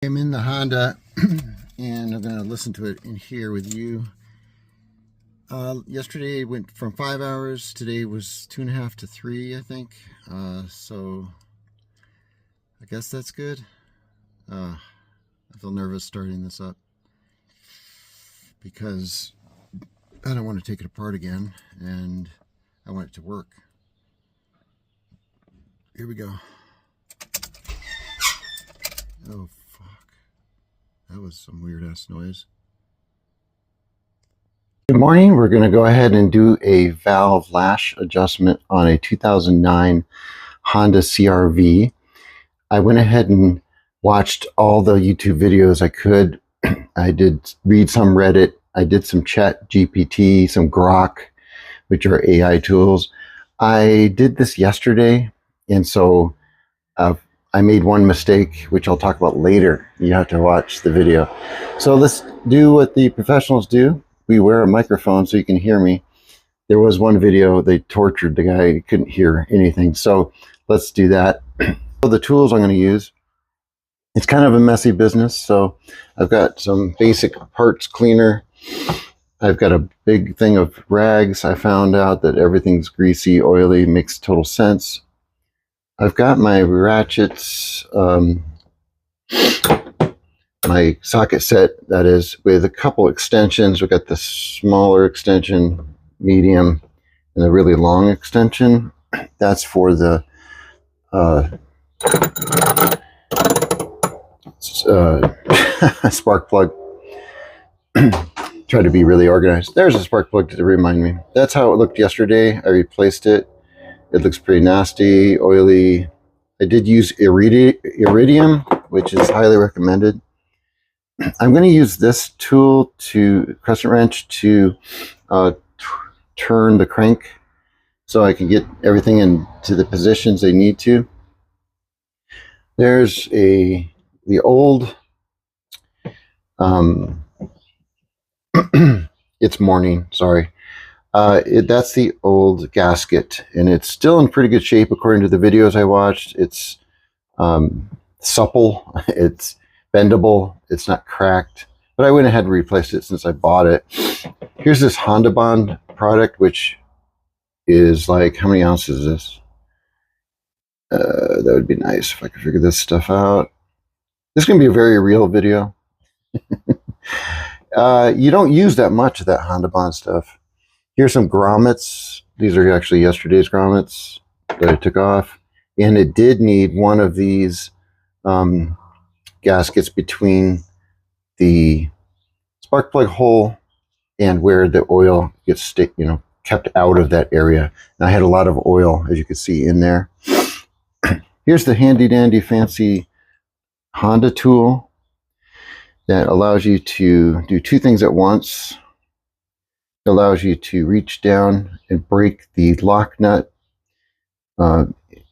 I'm in the Honda and I'm going to listen to it in here with you. Yesterday it went from 5 hours. Today was 2.5 to 3, I think. So I guess that's good. I feel nervous starting this up because I don't want to take it apart again and I want it to work. Here we go. Oh, fuck. That was some weird ass noise. Good morning. We're going to go ahead and do a valve lash adjustment on a 2009 Honda CRV. I went ahead and watched all the YouTube videos I could. I did read some Reddit. I did some Chat GPT, some Grok, which are AI tools. I did this yesterday, and so I made one mistake, which I'll talk about later. You have to watch the video. So let's do what the professionals do. We wear a microphone so you can hear me. There was one video, they tortured the guy, he couldn't hear anything. So let's do that. So the tools I'm going to use, it's kind of a messy business. So I've got some basic parts cleaner. I've got a big thing of rags. I found out that everything's greasy, oily, makes total sense. I've got my ratchets, my socket set, that is, with a couple extensions. We've got the smaller extension, medium, and the really long extension. That's for the spark plug. Try to be really organized. There's a spark plug to remind me. That's how it looked yesterday. I replaced it. It looks pretty nasty, oily. I did use iridium, which is highly recommended. I'm going to use this tool, crescent wrench, to turn the crank so I can get everything into the positions they need to. There's the old, it's morning, sorry. That's the old gasket, and it's still in pretty good shape according to the videos I watched. It's supple, it's bendable, it's not cracked, but I went ahead and replaced it since I bought it. Here's this Honda Bond product, which is like, how many ounces is this? That would be nice if I could figure this stuff out. This is going to be a very real video. You don't use that much of that Honda Bond stuff. Here's some grommets. These are actually yesterday's grommets that I took off. And it did need one of these gaskets between the spark plug hole and where the oil gets kept out of that area. And I had a lot of oil, as you can see, in there. Here's the handy dandy fancy Honda tool that allows you to do two things at once. It allows you to reach down and break the lock nut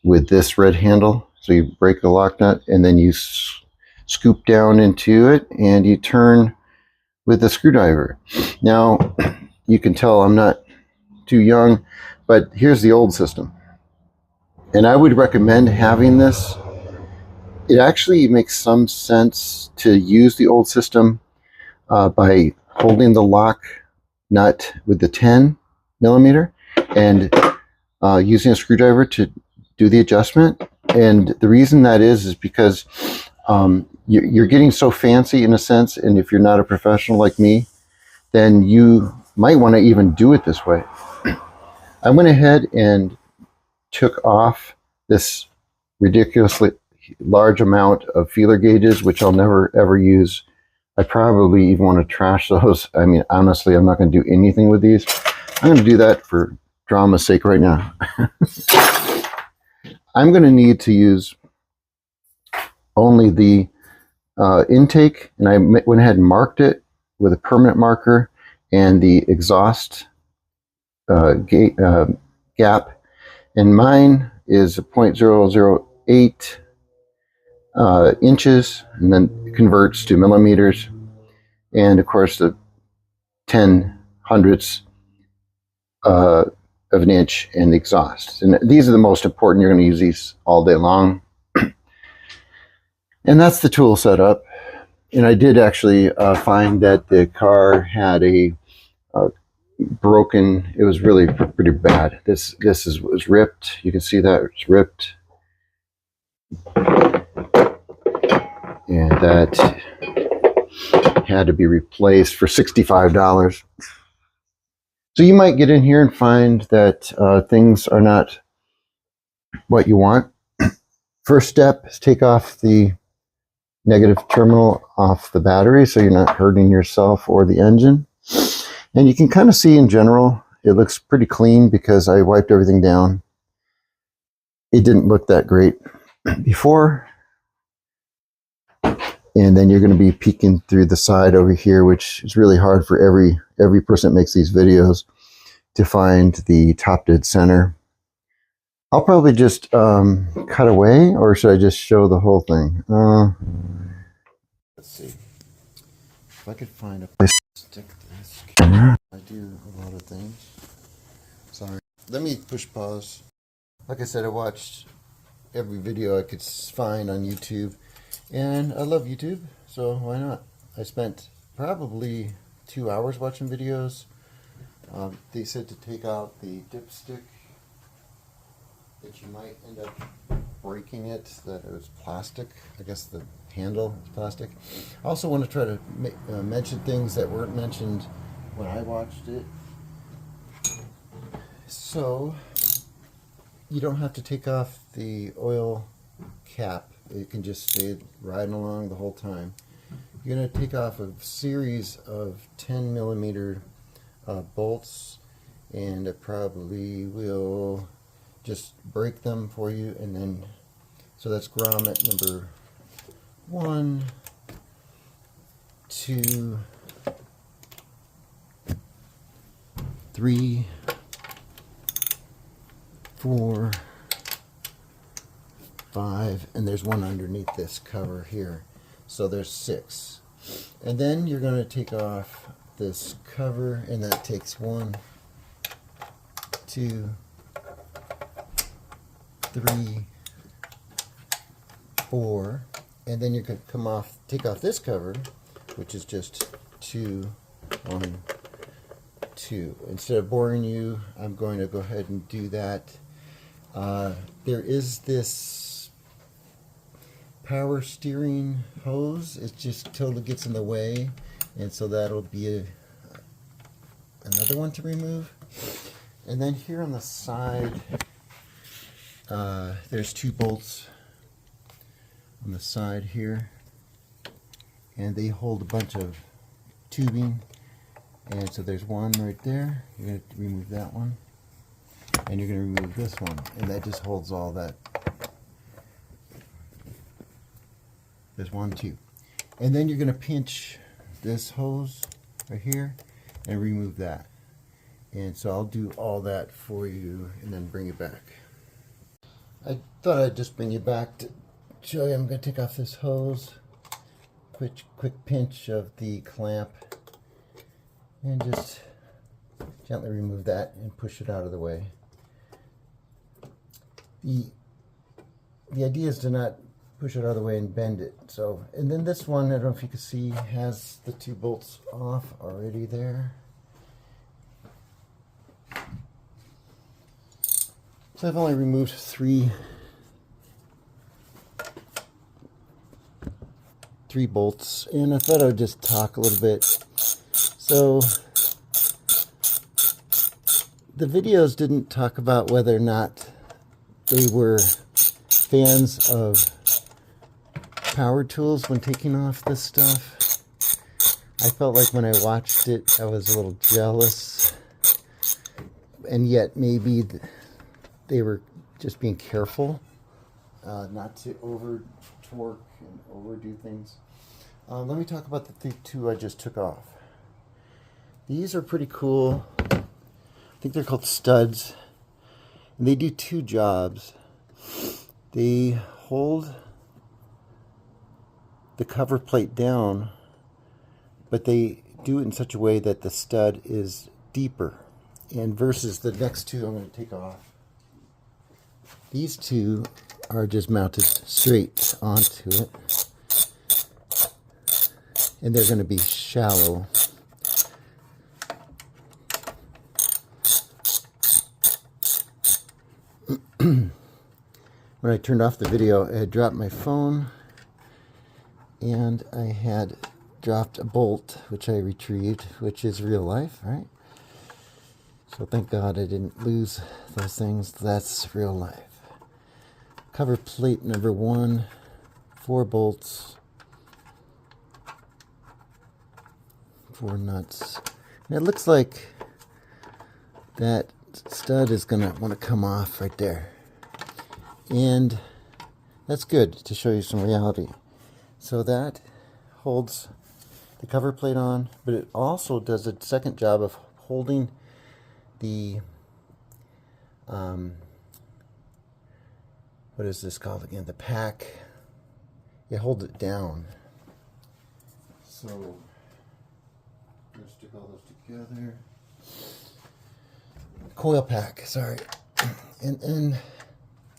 with this red handle. So you break the lock nut and then you scoop down into it and you turn with the screwdriver. Now, you can tell I'm not too young, but here's the old system. And I would recommend having this. It actually makes some sense to use the old system by holding the lock nut with the 10 millimeter and using a screwdriver to do the adjustment. And the reason that is because you're getting so fancy in a sense, and if you're not a professional like me, then you might want to even do it this way. I went ahead and took off this ridiculously large amount of feeler gauges, which I'll never ever use. I probably even want to trash those. I mean, honestly, I'm not going to do anything with these. I'm going to do that for drama's sake right now. I'm going to need to use only the intake, and I went ahead and marked it with a permanent marker, and the exhaust gap, and mine is 0.008 inches, and then converts to millimeters, and of course the 10 hundredths of an inch in the exhaust. And these are the most important. You're going to use these all day long. And that's the tool setup. And I did actually find that the car had a broken. It was really pretty bad. This was ripped. You can see that it's ripped, and that had to be replaced for $65. So you might get in here and find that things are not what you want. First step is take off the negative terminal off the battery so you're not hurting yourself or the engine. And you can kind of see in general, it looks pretty clean because I wiped everything down. It didn't look that great before. And then you're going to be peeking through the side over here, which is really hard for every person that makes these videos to find the top dead center. I'll probably just cut away, or should I just show the whole thing? Let's see. If I could find a place to stick this camera. I do a lot of things. Sorry. Let me push pause. Like I said, I watched every video I could find on YouTube. And I love YouTube, so why not? I spent probably 2 hours watching videos. They said to take out the dipstick, that you might end up breaking it, that it was plastic. I guess the handle is plastic. I also want to try to mention things that weren't mentioned when I watched it. So, you don't have to take off the oil cap. It can just stay riding along the whole time. You're going to take off a series of 10 millimeter bolts, and it probably will just break them for you. And then, so that's grommet number 1, 2, 3, 4, 5, and there's one underneath this cover here, so there's 6. And then you're going to take off this cover, and that takes 1, 2, 3, 4, and then you're going to take off this cover, which is just 2, 1, 2. Instead of boring you, I'm going to go ahead and do that. There is this power steering hose. It just totally gets in the way, and so that'll be another one to remove. And then here on the side, there's 2 bolts on the side here, and they hold a bunch of tubing. And so there's one right there. You're going to remove that one, and you're going to remove this one, and that just holds all that. There's 1, 2. And then you're going to pinch this hose right here and remove that. And so I'll do all that for you and then bring it back. I thought I'd just bring you back to show you. I'm going to take off this hose. Quick pinch of the clamp. And just gently remove that and push it out of the way. The idea is to not push it out of the way and bend it. So, and then this one, I don't know if you can see, has the 2 bolts off already there. So I've only removed 3 bolts, and I thought I would just talk a little bit. So the videos didn't talk about whether or not they were fans of power tools when taking off this stuff. I felt like when I watched it, I was a little jealous, and yet maybe they were just being careful not to over torque and overdo things. Let me talk about the 2 I just took off. These are pretty cool. I think they're called studs, and they do 2 jobs. They hold the cover plate down, but they do it in such a way that the stud is deeper. And versus the next 2 I'm going to take off, these 2 are just mounted straight onto it. and they're going to be shallow. When I turned off the video, I had dropped my phone and I had dropped a bolt, which I retrieved, which is real life, right? So thank God I didn't lose those things. That's real life. Cover plate number 1, 4 bolts, 4 nuts. And it looks like that stud is going to want to come off right there. And that's good to show you some reality. So that holds the cover plate on, but it also does a second job of holding the what is this called again? The pack. You hold it down. So let's stick all those together. Coil pack, sorry. And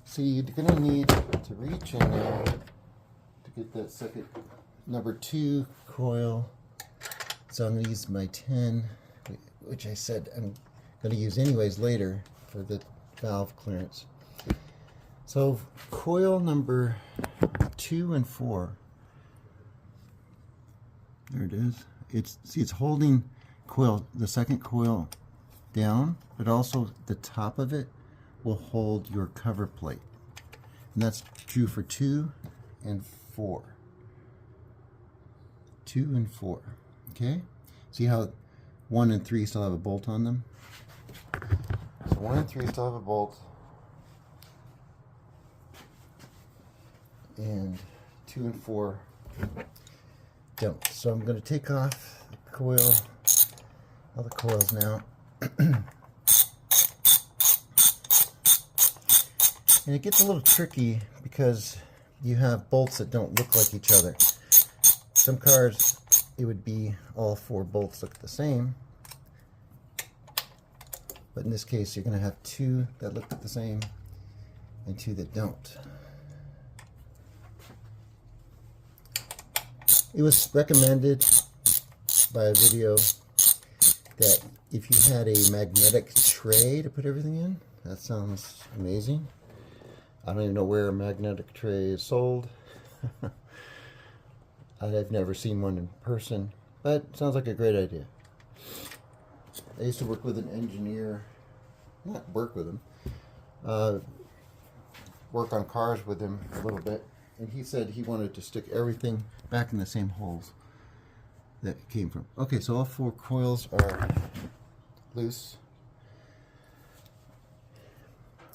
see, you're gonna need to reach in there to get that second number 2 coil. So I'm gonna use my 10, which I said I'm going to use anyways later for the valve clearance. So coil number 2 and 4, there it is. It's holding the second coil down, but also the top of it will hold your cover plate, and that's true for 2 and 4. 2 and 4. Okay, see how 1 and 3 still have a bolt on them? So 1 and 3 still have a bolt, and 2 and 4 don't. So I'm going to take off the coil, all the coils now. And it gets a little tricky because you have bolts that don't look like each other. Some cars, it would be all 4 bolts look the same. But in this case, you're going to have 2 that look the same and 2 that don't. It was recommended by a video that if you had a magnetic tray to put everything in, that sounds amazing. I don't even know where a magnetic tray is sold. I've never seen one in person, but it sounds like a great idea. I used to work with an engineer, not work with him, work on cars with him a little bit, and he said he wanted to stick everything back in the same holes that it came from. Okay, so all 4 coils are loose,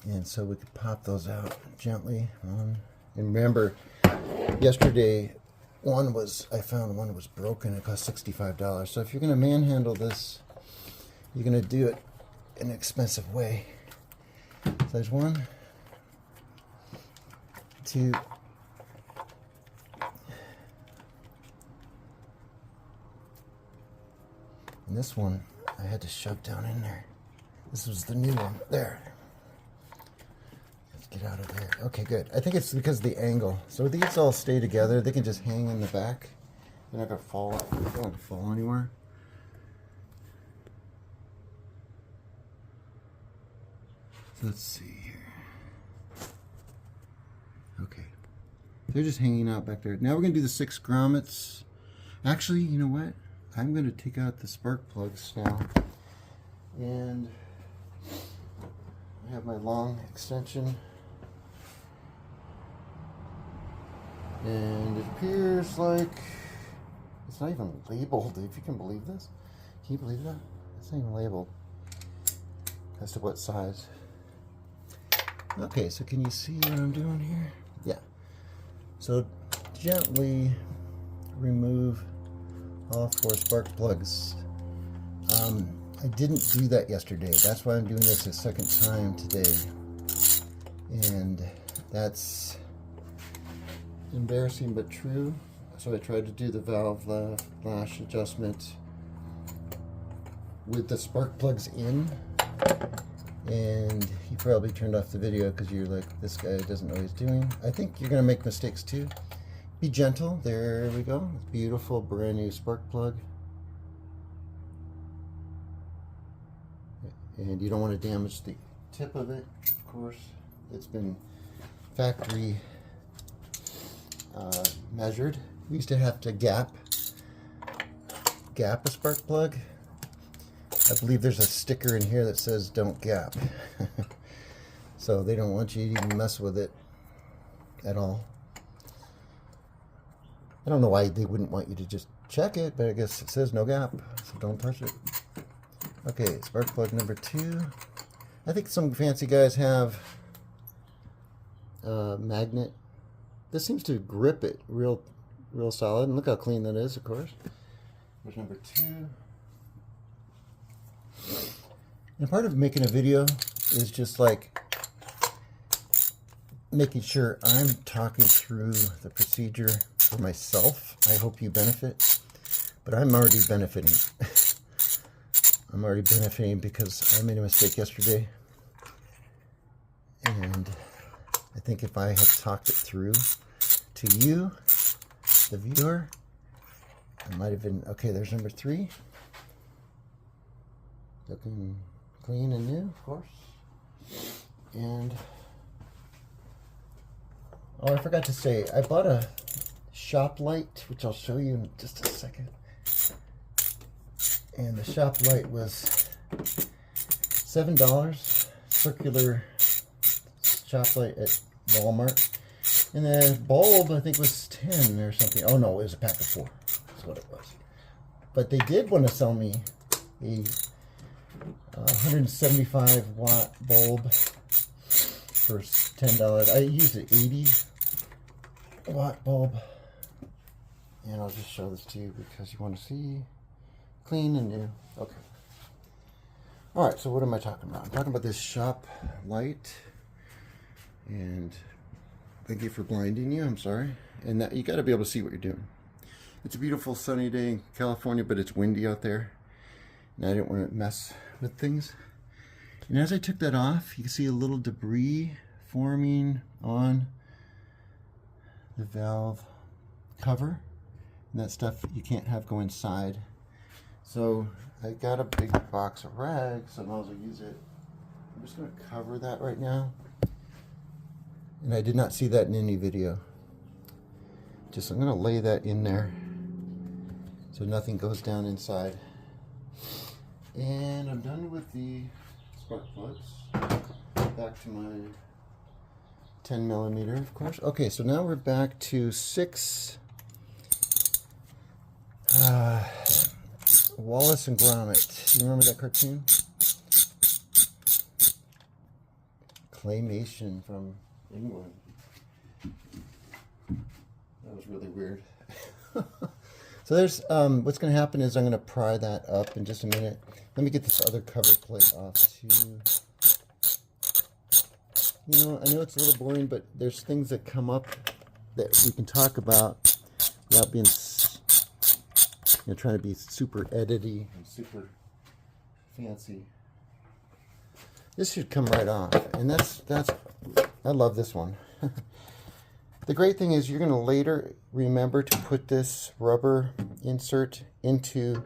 and so we could pop those out gently on. And remember, yesterday I found one was broken. It cost $65. So if you're going to manhandle this, you're going to do it in an expensive way. So there's 1, 2, and this one I had to shove down in there. This was the new one. There. Let's get out of there. Okay, good. I think it's because of the angle. So these all stay together. They can just hang in the back. They're not going to fall. They don't want to fall anywhere. Let's see here. Okay. They're just hanging out back there. Now we're going to do the 6 grommets. Actually, you know what? I'm going to take out the spark plugs now. And I have my long extension. And it appears like it's not even labeled, if you can believe this. Can you believe that? It's not even labeled as to what size. Okay, so can you see what I'm doing here? Yeah. So gently remove all 4 spark plugs. I didn't do that yesterday. That's why I'm doing this a second time today. And that's embarrassing but true. So I tried to do the valve lash adjustment with the spark plugs in. And you probably turned off the video because you're like, this guy doesn't know what he's doing. I think you're going to make mistakes too. be gentle. There we go. Beautiful brand new spark plug. And you don't want to damage the tip of it, of course. It's been factory measured. We used to have to gap a spark plug. I believe there's a sticker in here that says don't gap. So they don't want you to even mess with it at all. I don't know why they wouldn't want you to just check it, but I guess it says no gap, so don't touch it. Okay, spark plug number 2. I think some fancy guys have magnet. This seems to grip it real solid, and look how clean that is, of course. There's number 2. And part of making a video is just like making sure I'm talking through the procedure for myself. I hope you benefit, but I'm already benefiting. I'm already benefiting because I made a mistake yesterday, and I think if I had talked it through to you, the viewer, I might have been okay. There's number 3, looking clean and new, of course. And oh, I forgot to say, I bought a shop light, which I'll show you in just a second. And the shop light was $7, circular shop light at Walmart. And the bulb, I think, was 10 or something. Oh no, it was a pack of 4. That's what it was. But they did want to sell me a 175 watt bulb for $10. I used an 80 watt bulb. And I'll just show this to you because you want to see. Clean and new. Okay. Alright, so what am I talking about? I'm talking about this shop light. And thank you for blinding you. I'm sorry. And that, you got to be able to see what you're doing. It's a beautiful sunny day in California, but it's windy out there. And I didn't want to mess with things. And as I took that off, you can see a little debris forming on the valve cover. And that stuff you can't have go inside. So I got a big box of rags, so I might as well use it. I'm just going to cover that right now. And I did not see that in any video. I'm going to lay that in there so nothing goes down inside. And I'm done with the spark plugs. Back to my 10mm, of course. Okay, so now we're back to 6 Wallace and Gromit. You remember that cartoon? Claymation from England. That was really weird. So there's what's going to happen is I'm going to pry that up in just a minute. Let me get this other cover plate off too. You know, I know it's a little boring, but there's things that come up that we can talk about without being, trying to be super edity and super fancy. This should come right off, and that's I love this one. The great thing is you're going to later remember to put this rubber insert into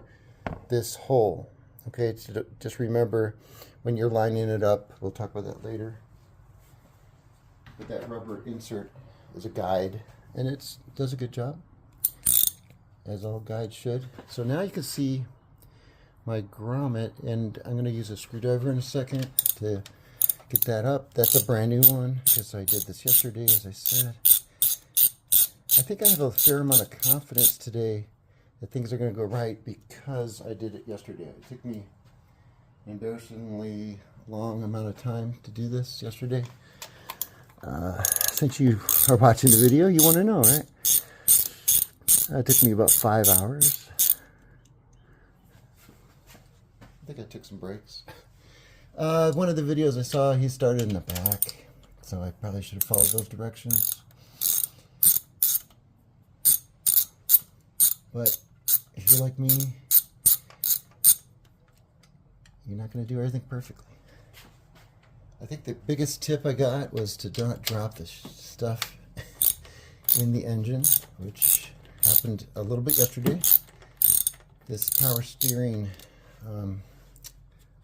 this hole. Okay, so just remember when you're lining it up, we'll talk about that later. But that rubber insert is a guide, and it does a good job, as all guides should. So now you can see my grommet, and I'm going to use a screwdriver in a second to get that up. That's a brand new one because I did this yesterday, as I said. I think I have a fair amount of confidence today that things are going to go right because I did it yesterday. It took me an embarrassingly long amount of time to do this yesterday. Since you are watching the video, you want to know, right? It took me about 5 hours. I think I took some breaks. One of the videos I saw, he started in the back, so I probably should have followed those directions. But if you're like me, you're not going to do everything perfectly. I think the biggest tip I got was to not drop the stuff in the engine, which happened a little bit yesterday. This power steering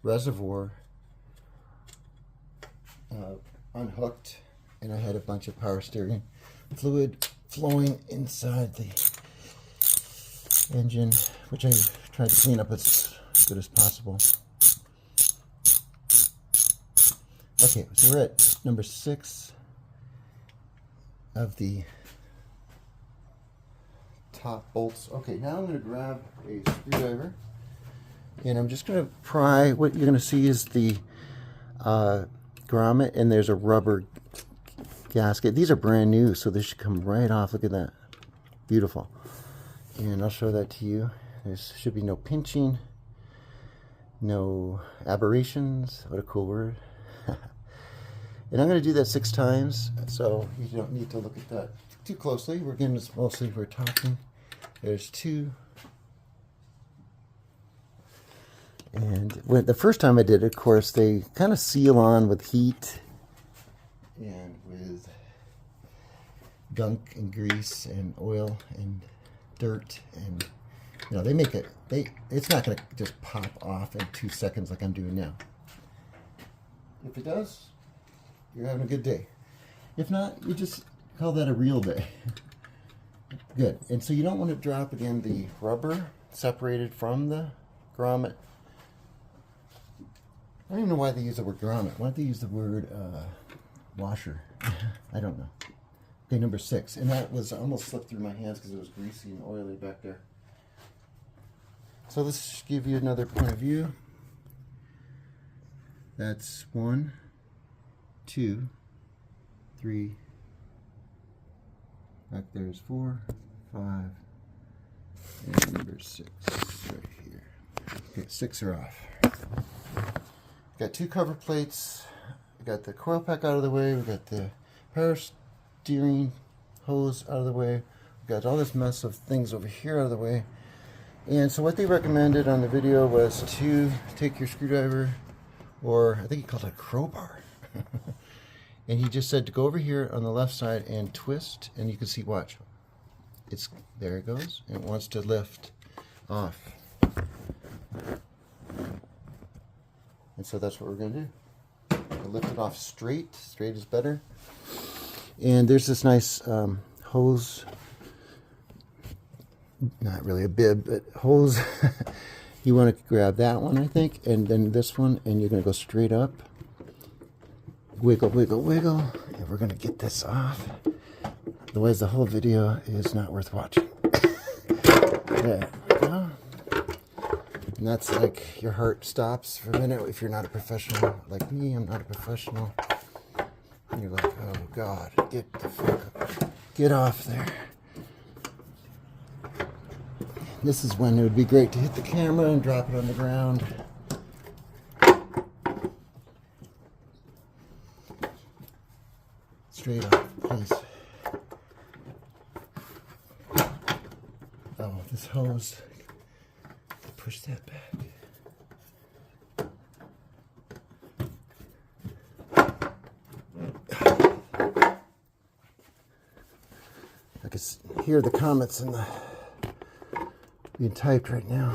reservoir unhooked, and I had a bunch of power steering fluid flowing inside the engine, which I tried to clean up as good as possible. Okay, so we're at number 6 of the top bolts. Okay, now I'm going to grab a screwdriver, and I'm just going to pry. What you're going to see is the grommet, and there's a rubber gasket. These are brand new, so this should come right off. Look at that. Beautiful. And I'll show that to you. There should be no pinching, no aberrations. What a cool word. And I'm going to do that 6 times, so you don't need to look at that too closely. We're getting this mostly, we're talking. There's 2. And when the first time I did it, of course, they kind of seal on with heat and with gunk and grease and oil and dirt, and you know, they make it, it's not going to just pop off in 2 seconds like I'm doing now. If it does, you're having a good day. If not, you just call that a real day. Good. And so you don't want to drop, again, the rubber separated from the grommet. I don't even know why they use the word grommet. Why don't they use the word washer? I don't know. Okay, number 6. And that was, I almost slipped through my hands because it was greasy and oily back there. So let's give you another point of view. That's 1, 2, 3. Back there's 4, 5, and number 6 right here. Okay, 6 are off. Got 2 cover plates. We got the coil pack out of the way. We got the power steering hose out of the way. We got all this mess of things over here out of the way. And so what they recommended on the video was to take your screwdriver, or I think he called it a crowbar. And he just said to go over here on the left side and twist, and you can see, watch. It's, there it goes, and it wants to lift off. And so that's what we're going to do. We'll lift it off straight. Straight is better. And there's this nice hose, not really a bib, but hose. You want to grab that one, I think, and then this one, and you're going to go straight up. Wiggle, wiggle, wiggle, and we're going to get this off. Otherwise, the whole video is not worth watching. There we go. And that's like your heart stops for a minute if you're not a professional like me. I'm not a professional. And you're like, oh God, get the fuck up. Get off there. This is when it would be great to hit the camera and drop it on the ground. Straight off, please. Oh, this hose. Push that back. I can hear the comments in the being typed right now.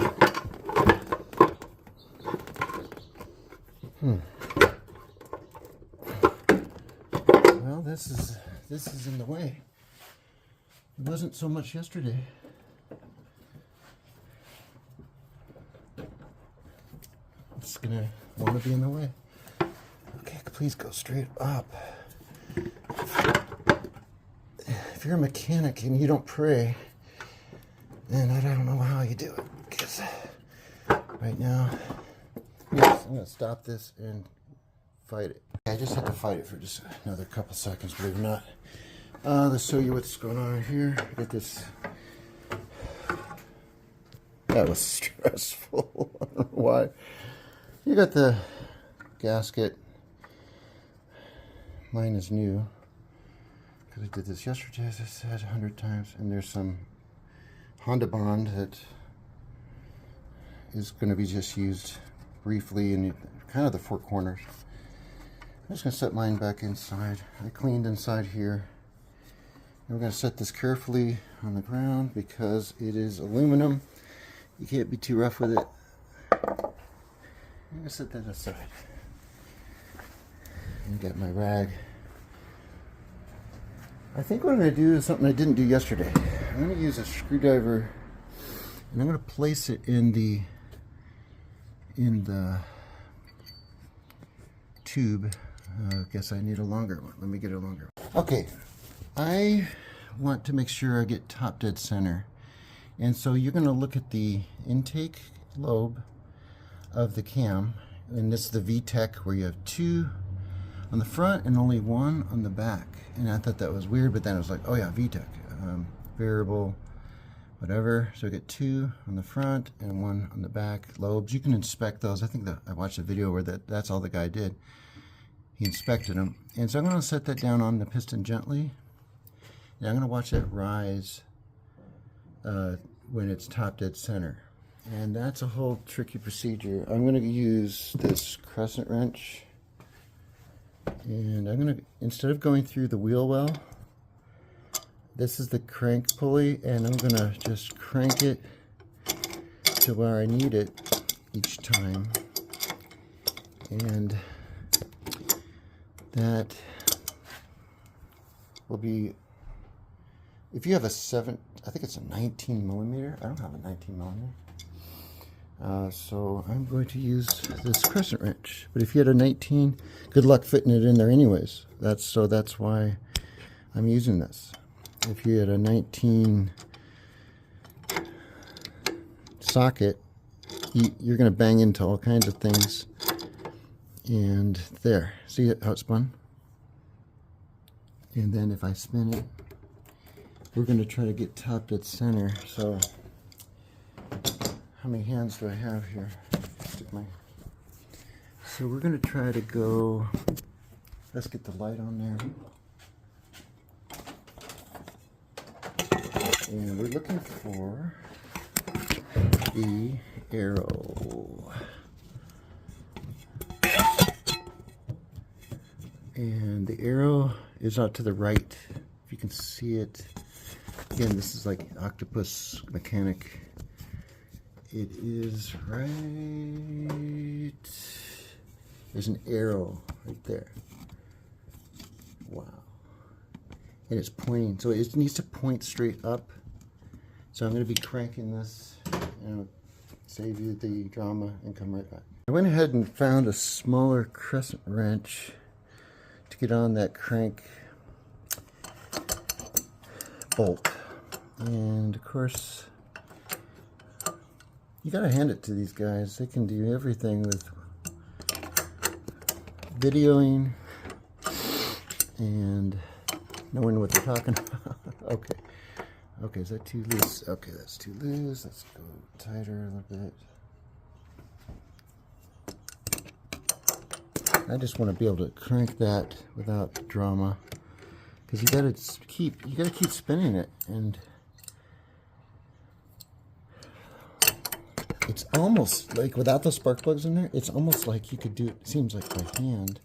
Well, this is in the way. It wasn't so much yesterday. It's gonna want to be in the way. Okay, please go straight up. If you're a mechanic and you don't pray, then I don't know how you do it. Because right now, yes, I'm gonna stop this and fight it. I just had to fight it for just another couple seconds, believe it or not. Let's show you what's going on here. Get this. That was stressful. I don't know why. You got the gasket. Mine is new because I did this yesterday, as I said 100 times. And there's some Honda bond that is going to be just used briefly in kind of the 4 corners. I'm just going to set mine back inside. I cleaned inside here I'm going to set this carefully on the ground because it is aluminum. You can't be too rough with it. I'm going to set that aside. And get my rag. I think what I'm going to do is something I didn't do yesterday. I'm going to use a screwdriver and I'm going to place it in the tube. I guess I need a longer one. Let me get a longer one. Okay, I want to make sure I get top dead center. And so you're going to look at the intake lobe of the cam. And this is the VTEC where you have 2 on the front and only 1 on the back. And I thought that was weird, but then I was like, oh yeah, VTEC. Variable, whatever. So I get 2 on the front and 1 on the back lobes. You can inspect those. I think that I watched a video where that's all the guy did. He inspected them. And so I'm going to set that down on the piston gently. And I'm going to watch that rise when it's top dead center. And that's a whole tricky procedure. I'm going to use this crescent wrench. And I'm going to, instead of going through the wheel well, this is the crank pulley, and I'm going to just crank it to where I need it each time. And that will be, if you have a 7, I think it's a 19 millimeter. I don't have a 19 millimeter. So I'm going to use this crescent wrench. But if you had a 19, good luck fitting it in there anyways. That's why I'm using this. If you had a 19 socket, you're going to bang into all kinds of things. And there, see how it spun? And then if I spin it, we're going to try to get top dead center. So how many hands do I have here? So we're going to try to go, let's get the light on there. And we're looking for the arrow. And the arrow is out to the right. If you can see it. Again, this is like octopus mechanic. It is right. There's an arrow right there. Wow. And it's pointing. So it needs to point straight up. So I'm going to be cranking this and I'll save you the drama and come right back. I went ahead and found a smaller crescent wrench to get on that crank bolt. And of course, you gotta hand it to these guys. They can do everything with videoing and knowing what they're talking about. Okay, is that too loose? Okay, that's too loose. Let's go tighter a little bit. I just want to be able to crank that without drama, because you gotta keep spinning it, and it's almost like, without the spark plugs in there, it's almost like you could do it, seems like by hand.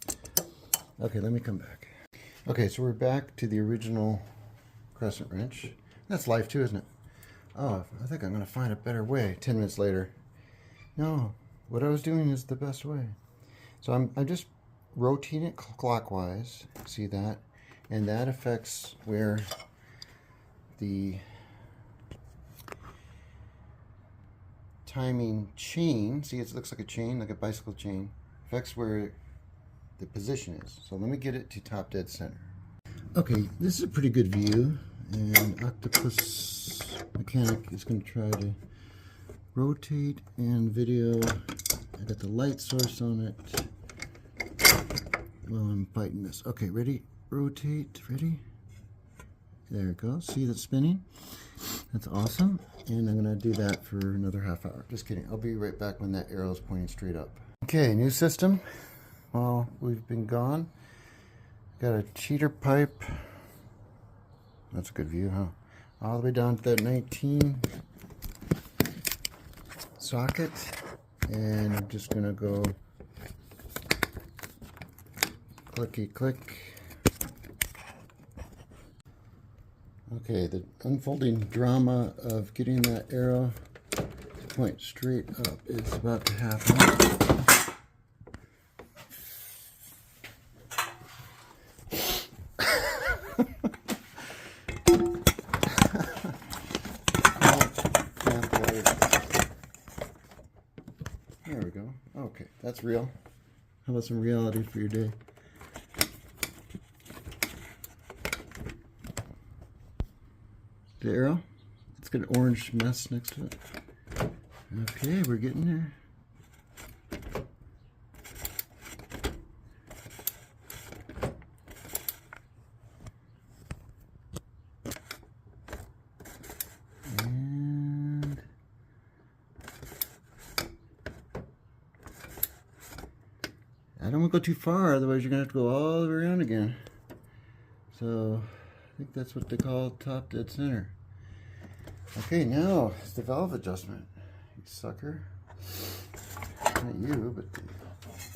Okay, let me come back. Okay, so we're back to the original crescent wrench. That's life too, isn't it? Oh, I think I'm going to find a better way 10 minutes later. No, what I was doing is the best way. So I'm just rotating it clockwise. See that? And that affects where the timing chain, see, it looks like a chain, like a bicycle chain, affects where the position is. So let me get it to top dead center. Okay, this is a pretty good view, and Octopus Mechanic is going to try to rotate and video. I got the light source on it while I'm fighting this. Okay, ready? Rotate, ready? There it goes. See that spinning? That's awesome. And I'm going to do that for another half hour. Just kidding. I'll be right back when that arrow is pointing straight up. Okay, new system. Well, we've been gone. Got a cheater pipe. That's a good view, huh? All the way down to that 19 socket. And I'm just going to go clicky click. Okay, the unfolding drama of getting that arrow to point straight up is about to happen. There we go. Okay, that's real. How about some reality for your day? The arrow, it's got an orange mess next to it. Okay, we're getting there. And I don't want to go too far, otherwise you're going to have to go all the way around again. So I think that's what they call top dead center. Okay, now it's the valve adjustment. You sucker. Not you, but the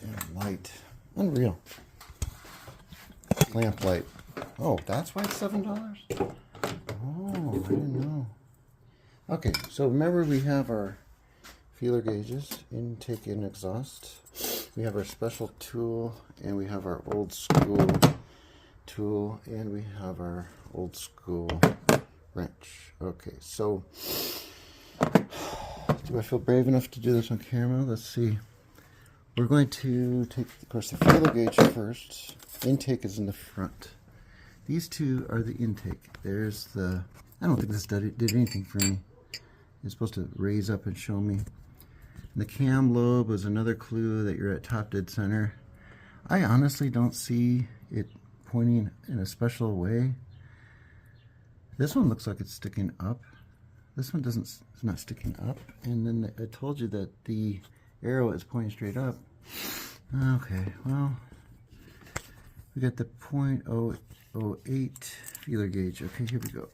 damn light. Unreal. Lamp light. Oh, that's why it's $7? Oh, I didn't know. Okay, so remember we have our feeler gauges, intake and exhaust. We have our special tool, and we have our old school tool, and we have our old school wrench. Okay, so do I feel brave enough to do this on camera? Let's see. We're going to take, of course, the feeler gauge first. Intake is in the front. These two are the intake. There's the, I don't think this did anything for me. It's supposed to raise up and show me. And the cam lobe was another clue that you're at top dead center. I honestly don't see it pointing in a special way. This one looks like it's sticking up. This one doesn't, it's not sticking up. And then I told you that the arrow is pointing straight up. Okay, well, we got the .008 feeler gauge. Okay, here we go.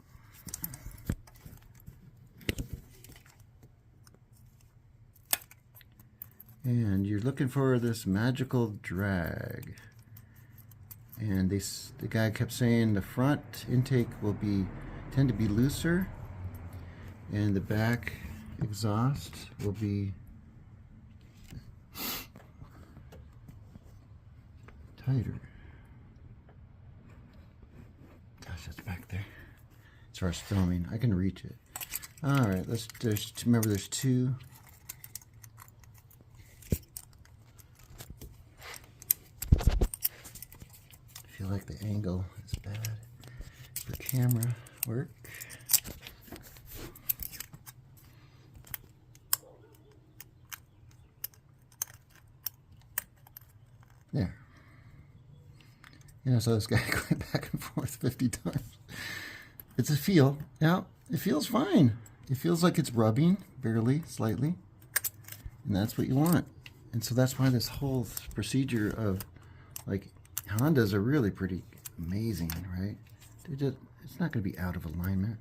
And you're looking for this magical drag. And the guy kept saying the front intake will tend to be looser, and the back exhaust will be tighter. Gosh, it's back there. As far as filming, I can reach it. All right, remember there's two. I feel like the angle is bad for camera work. There. You know, so this guy going back and forth 50 times. It's a feel. Yeah, it feels fine. It feels like it's rubbing, barely, slightly. And that's what you want. And so that's why this whole procedure of, like, Hondas are really pretty amazing, right? It's not going to be out of alignment.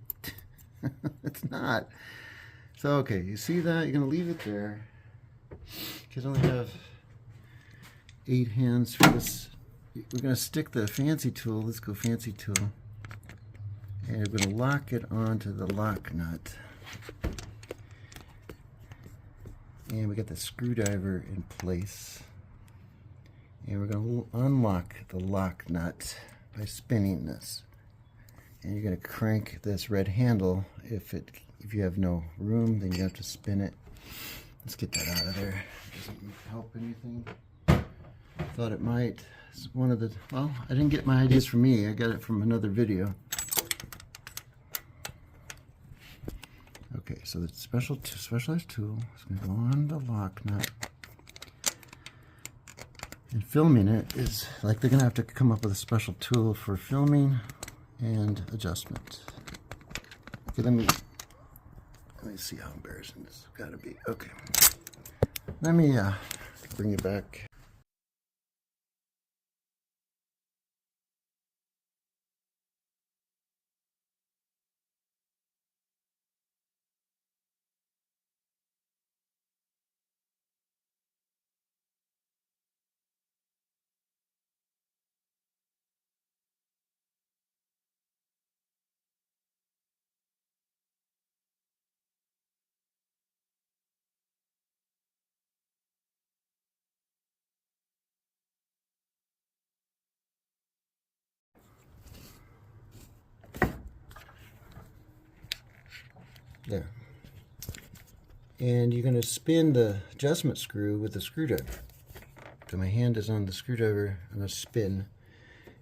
It's not. So, okay, you see that? You're going to leave it there. Because I only have 8 hands for this. We're going to stick the fancy tool. Let's go fancy tool. And we're going to lock it onto the lock nut. And we got the screwdriver in place. And we're going to unlock the lock nut by spinning this. And you're going to crank this red handle. If you have no room, then you have to spin it. Let's get that out of there. Doesn't help anything. Thought it might. It's one of the, well, I didn't get my ideas from me. I got it from another video. Okay, so the specialized tool is going to go on the lock nut. And filming it is like they're going to have to come up with a special tool for filming and adjustment. Okay, let me see how embarrassing this has got to be. Okay, let me bring it back. There. And you're going to spin the adjustment screw with the screwdriver. So my hand is on the screwdriver. I'm going to spin,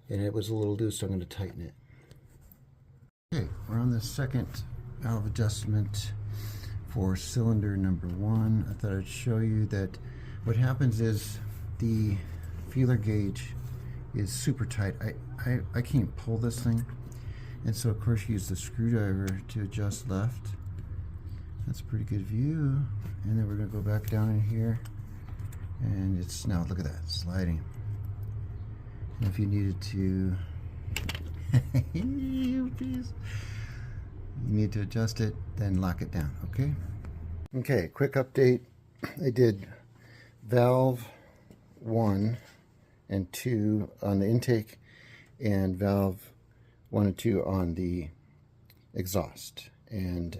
and it was a little loose, so I'm going to tighten it. Okay, we're on the second valve adjustment for cylinder number 1. I thought I'd show you that what happens is the feeler gauge is super tight. I can't pull this thing, and so of course you use the screwdriver to adjust left. That's a pretty good view. And then we're going to go back down in here, and it's now, look at that, sliding. And if you needed to you need to adjust it, then lock it down. Okay, quick update. I did valve 1 and 2 on the intake, and valve 1 and 2 on the exhaust, and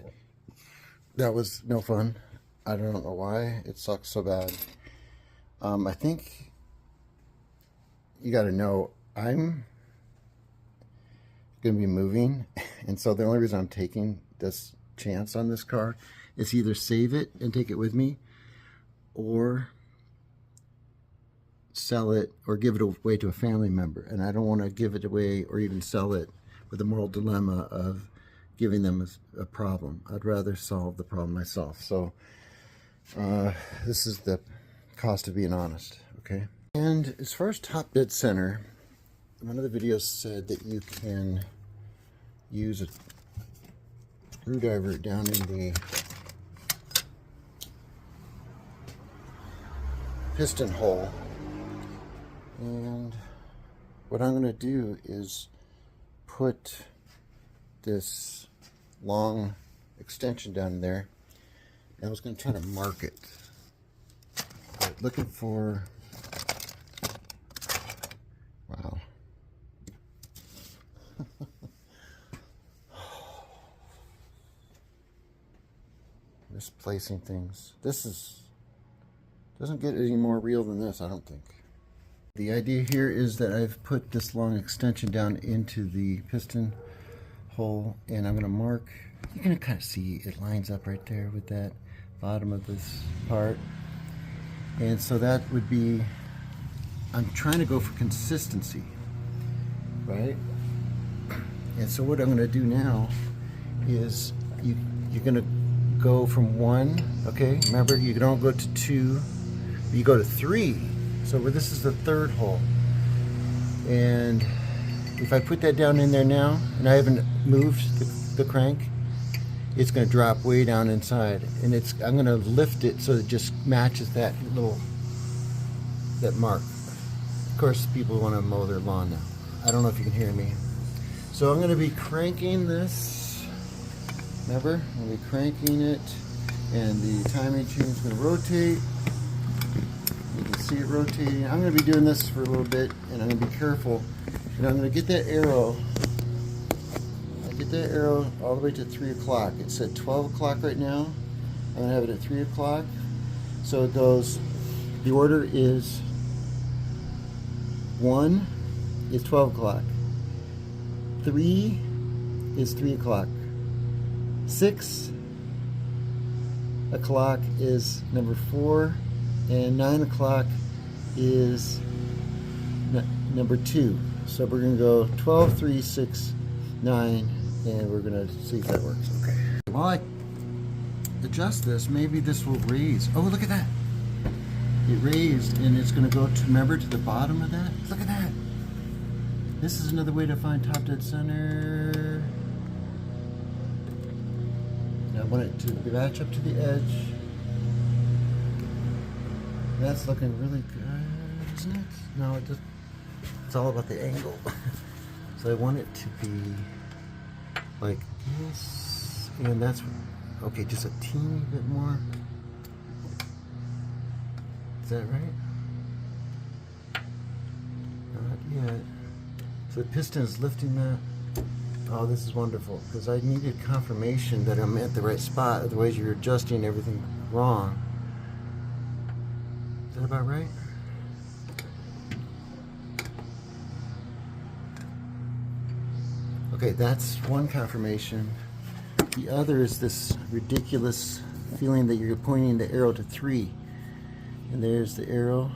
that was no fun. I don't know why it sucks so bad. I think you got to know I'm going to be moving, and so the only reason I'm taking this chance on this car is either save it and take it with me, or sell it or give it away to a family member. And I don't want to give it away or even sell it with the moral dilemma of giving them a problem. I'd rather solve the problem myself. So this is the cost of being honest. Okay. And as far as top dead center, one of the videos said that you can use a screwdriver down in the piston hole. And what I'm going to do is put this long extension down there. And I was going to try to mark it. But looking for, wow. Misplacing things. This doesn't get any more real than this, I don't think. The idea here is that I've put this long extension down into the piston hole, and I'm going to mark. You can kind of see it lines up right there with that bottom of this part. And so that would be, I'm trying to go for consistency, right? And so what I'm going to do now is you're going to go from 1, okay? Remember, you don't go to 2, you go to 3. So this is the third hole. And if I put that down in there now, and I haven't moved the crank, it's going to drop way down inside. And I'm going to lift it so it just matches that mark. Of course, people want to mow their lawn now. I don't know if you can hear me. So I'm going to be cranking this. Remember, I'm going to be cranking it, and the timing chain is going to rotate. You can see it rotating. I'm going to be doing this for a little bit, and I'm going to be careful. And I'm going to get that arrow. I get that arrow all the way to 3 o'clock. It said 12 o'clock right now. I'm going to have it at 3 o'clock. So it goes, the order is 1 is 12 o'clock. 3 is 3 o'clock. 6 o'clock is number 4. And 9 o'clock is number 2. So we're going to go 12, 3, 6, 9, and we're going to see if that works. Okay. While I adjust this, maybe this will raise. Oh, look at that. It raised, and it's going to go to, remember, to the bottom of that. Look at that. This is another way to find top dead center. Now I want it to match up to the edge. That's looking really good, isn't it? No, it's all about the angle. So I want it to be like this, and that's, okay, just a teeny bit more. Is that right? Not yet. So the piston is lifting that. Oh, this is wonderful, because I needed confirmation that I'm at the right spot, otherwise you're adjusting everything wrong. Is that about right? Okay, that's one confirmation. The other is this ridiculous feeling that you're pointing the arrow to 3. And there's the arrow.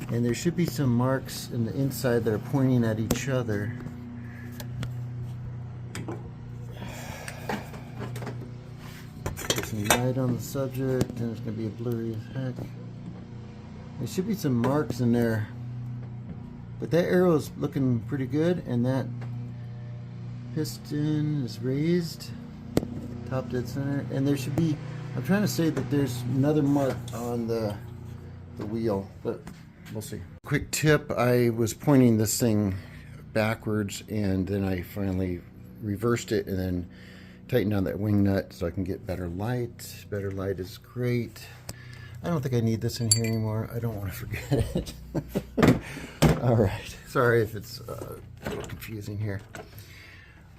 And there should be some marks in the inside that are pointing at each other. Put some light on the subject, and it's going to be blurry as heck. There should be some marks in there. But that arrow is looking pretty good, and that piston is raised, top dead center, and there should be, I'm trying to say that there's another mark on the wheel, but we'll see. Quick tip, I was pointing this thing backwards, and then I finally reversed it and then tightened down that wing nut so I can get better light. Better light is great. I don't think I need this in here anymore. I don't want to forget it. All right, sorry if it's a little confusing here.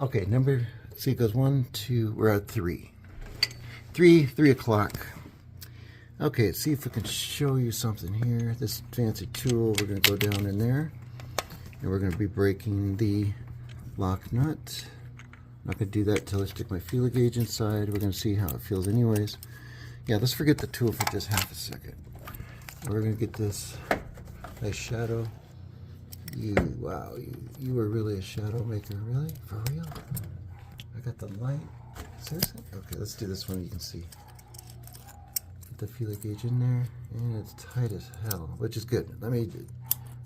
Okay, see, it goes 1, 2, we're at 3. 3 o'clock. Okay, let's see if we can show you something here. This fancy tool, we're going to go down in there, and we're going to be breaking the lock nut. I'm not going to do that until I stick my feeler gauge inside. We're going to see how it feels anyways. Yeah, let's forget the tool for just half a second. We're going to get this nice shadow. Wow, you were really a shadow maker, really? For real? I got the light. Seriously? Okay, let's do this one you can see. Put the feeler gauge in there, and it's tight as hell, which is good. Let me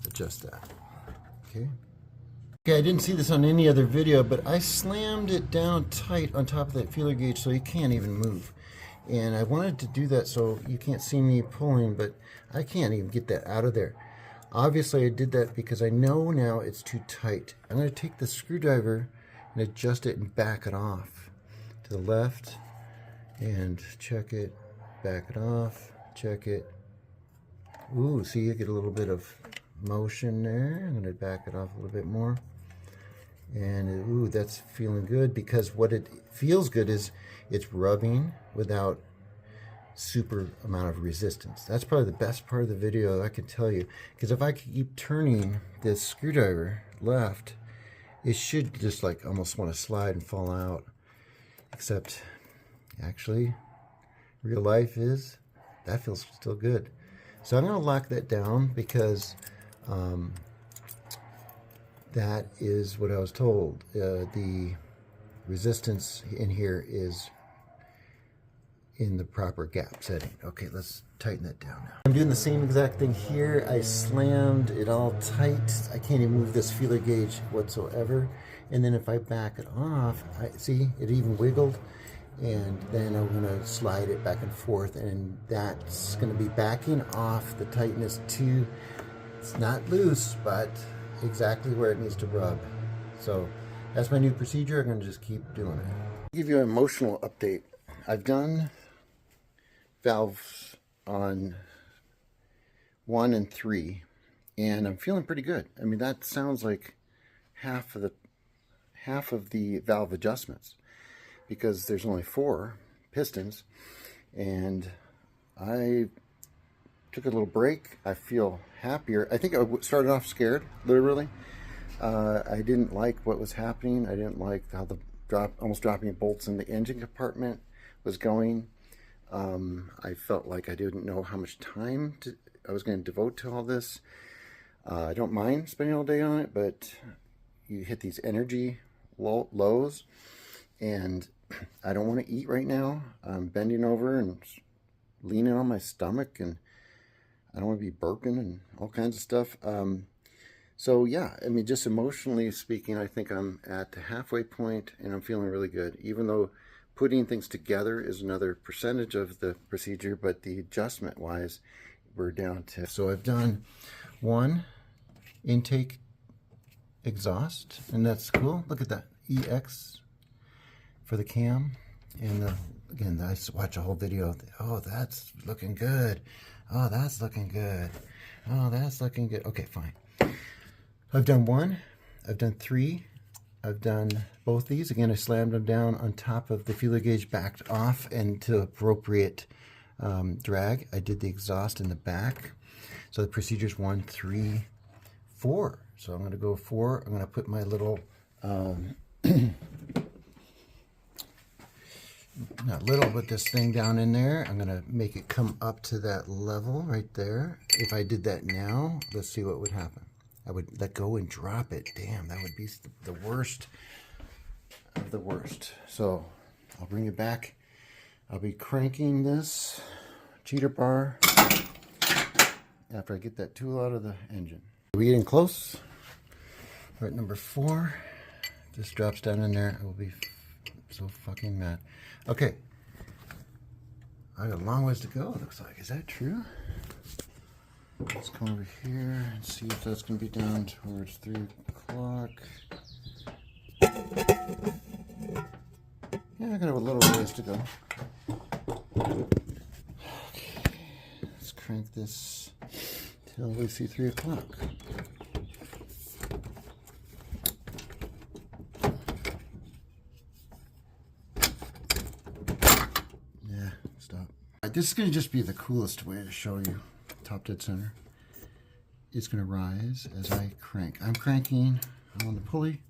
adjust that. Okay. Okay, I didn't see this on any other video, but I slammed it down tight on top of that feeler gauge so you can't even move. And I wanted to do that so you can't see me pulling, but I can't even get that out of there. Obviously, I did that because I know now it's too tight. I'm going to take the screwdriver and adjust it and back it off to the left and check it, back it off, check it. Ooh, see, you get a little bit of motion there. I'm going to back it off a little bit more. And ooh, that's feeling good, because what it feels good is it's rubbing without super amount of resistance. That's probably the best part of the video, I can tell you, because if I keep turning this screwdriver left, it should just like almost want to slide and fall out, except actually real life is that feels still good. So I'm going to lock that down because that is what I was told. The resistance in here is in the proper gap setting. Okay, let's tighten that down now. I'm doing the same exact thing here. I slammed it all tight. I can't even move this feeler gauge whatsoever. And then if I back it off, see, it even wiggled. And then I'm gonna slide it back and forth, and that's gonna be backing off the tightness to, it's not loose, but exactly where it needs to rub. So that's my new procedure. I'm gonna just keep doing it. I'll give you an emotional update. I've done valves on 1 and 3, and I'm feeling pretty good. I mean, that sounds like half of the valve adjustments, because there's only 4 pistons, and I took a little break. I feel happier. I think I started off scared, literally. I didn't like what was happening. I didn't like how the almost dropping bolts in the engine compartment was going. I felt like I didn't know how much time I was going to devote to all this. I don't mind spending all day on it, but you hit these energy lows, and I don't want to eat right now. I'm bending over and leaning on my stomach, and I don't want to be burping and all kinds of stuff. So yeah, I mean, just emotionally speaking, I think I'm at the halfway point, and I'm feeling really good, even though putting things together is another percentage of the procedure, but the adjustment wise, we're down to. So I've done 1 intake exhaust, and that's cool. Look at that, EX for the cam. And again, I watch a whole video. Oh, that's looking good. Oh, that's looking good. Oh, that's looking good. Okay, fine. I've done 1. I've done 3. I've done both these. Again, I slammed them down on top of the feeler gauge, backed off, and to appropriate drag, I did the exhaust in the back. So the procedure's 1, 3, 4. So I'm going to go 4. I'm going to put my little not little, but this thing down in there. I'm gonna make it come up to that level right there. If I did that now, let's see what would happen. I would let go and drop it. Damn, that would be the worst of the worst. So I'll bring it back. I'll be cranking this cheater bar after I get that tool out of the engine. Are we getting close? We're at number 4. If this drops down in there, I will be so fucking mad. Okay. I got a long ways to go, it looks like. Is that true? Let's come over here and see if that's going to be down towards 3 o'clock. Yeah, I got a little ways to go. Okay. Let's crank this till we see 3 o'clock. Yeah, stop. This is going to just be the coolest way to show you top dead center. It's going to rise as I crank. I'm cranking on the pulley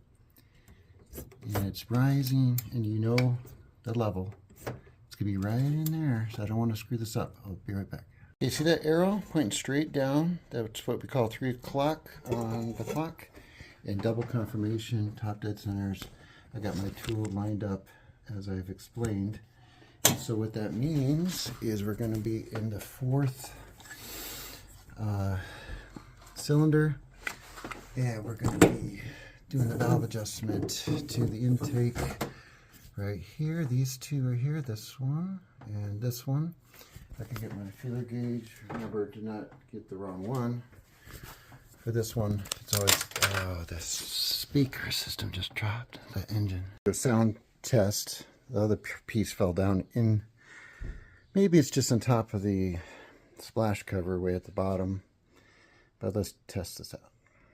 and it's rising, and you know the level. It's going to be right in there, so I don't want to screw this up. I'll be right back. You see that arrow pointing straight down? That's what we call 3 o'clock on the clock. And double confirmation, top dead centers. I got my tool lined up as I've explained. So what that means is we're going to be in the 4th cylinder, and we're going to be doing the valve adjustment to the intake right here. These two are here, this one and this one. I can get my feeler gauge. Remember to not get the wrong one. For this one, it's always, oh, the speaker system just dropped the engine. The sound test, the other piece fell down in, maybe it's just on top of the splash cover way at the bottom, but let's test this out.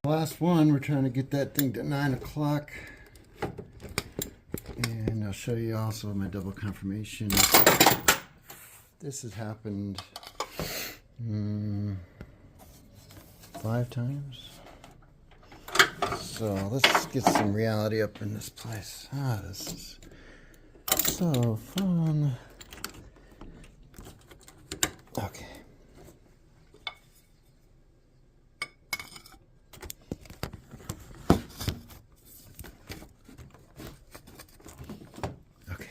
Last one, we're trying to get that thing to 9 o'clock, and I'll show you also my double confirmation. This has happened 5 times. So let's get some reality up in this place. Ah, this is so fun. Okay. Okay.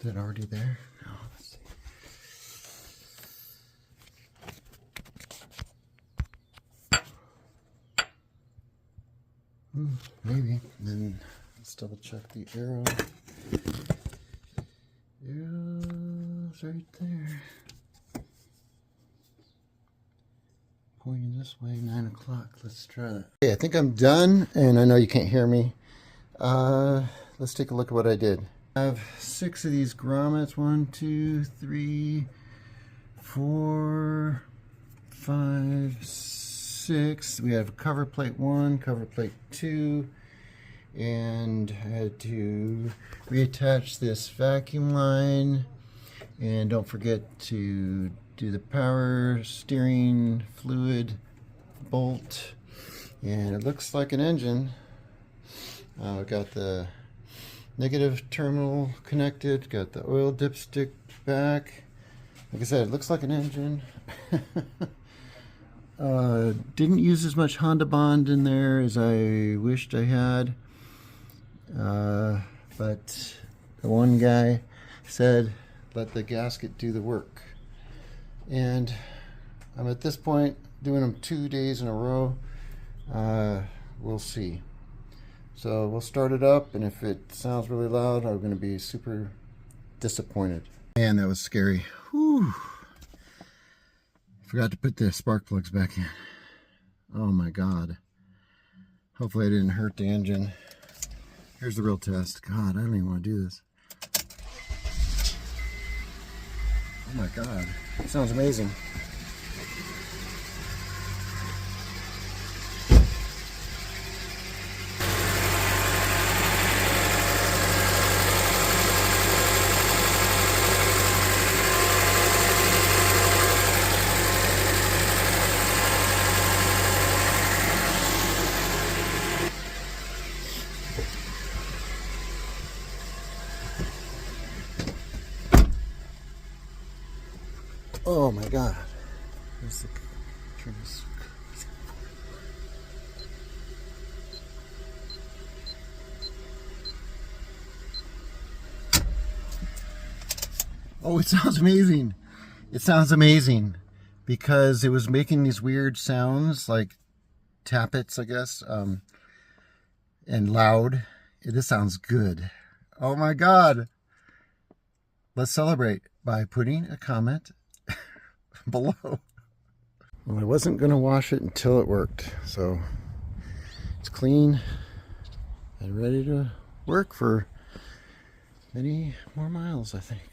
Is it already there? No, let's see. Maybe. Then let's double check the arrow. Arrow's right there. Pointing this way, 9 o'clock. Let's try that. Okay, I think I'm done, and I know you can't hear me. Let's take a look at what I did. I have 6 of these grommets. 1, 2, 3, 4, 5, 6. We have cover plate 1, cover plate 2, and I had to reattach this vacuum line, and don't forget to do the power steering fluid bolt, and it looks like an engine. Got the negative terminal connected, got the oil dipstick back. Like I said, it looks like an engine. Didn't use as much Honda Bond in there as I wished I had, but the one guy said let the gasket do the work, and I'm at this point doing them 2 days in a row. We'll see. So we'll start it up, and if it sounds really loud, I'm going to be super disappointed. Man, that was scary. Whew. Forgot to put the spark plugs back in. Oh my God. Hopefully I didn't hurt the engine. Here's the real test. God, I don't even want to do this. Oh my God. It sounds amazing. Oh my god. Turn this. Oh, it sounds amazing. It sounds amazing because it was making these weird sounds like tappets, I guess, and loud. This sounds good. Oh my god. Let's celebrate by putting a comment below. Well, I wasn't going to wash it until it worked, so it's clean and ready to work for many more miles, I think.